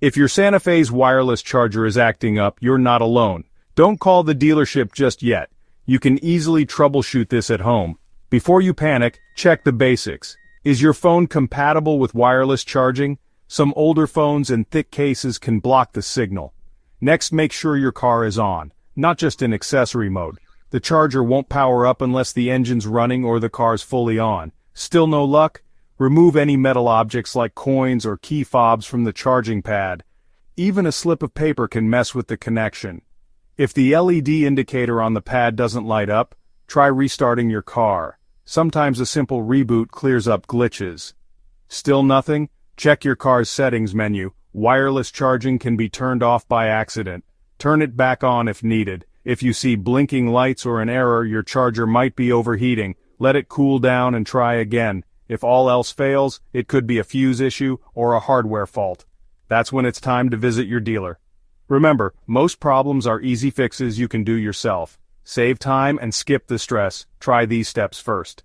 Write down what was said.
If your Santa Fe's wireless charger is acting up, you're not alone. Don't call the dealership just yet. You can easily troubleshoot this at home. Before you panic, check the basics. Is your phone compatible with wireless charging? Some older phones and thick cases can block the signal. Next, make sure your car is on, not just in accessory mode. The charger won't power up unless the engine's running or the car's fully on. Still no luck? Remove any metal objects like coins or key fobs from the charging pad. Even a slip of paper can mess with the connection. If the LED indicator on the pad doesn't light up, try restarting your car. Sometimes a simple reboot clears up glitches. Still nothing? Check your car's settings menu. Wireless charging can be turned off by accident. Turn it back on if needed. If you see blinking lights or an error, your charger might be overheating. Let it cool down and try again. If all else fails, it could be a fuse issue or a hardware fault. That's when it's time to visit your dealer. Remember, most problems are easy fixes you can do yourself. Save time and skip the stress. Try these steps first.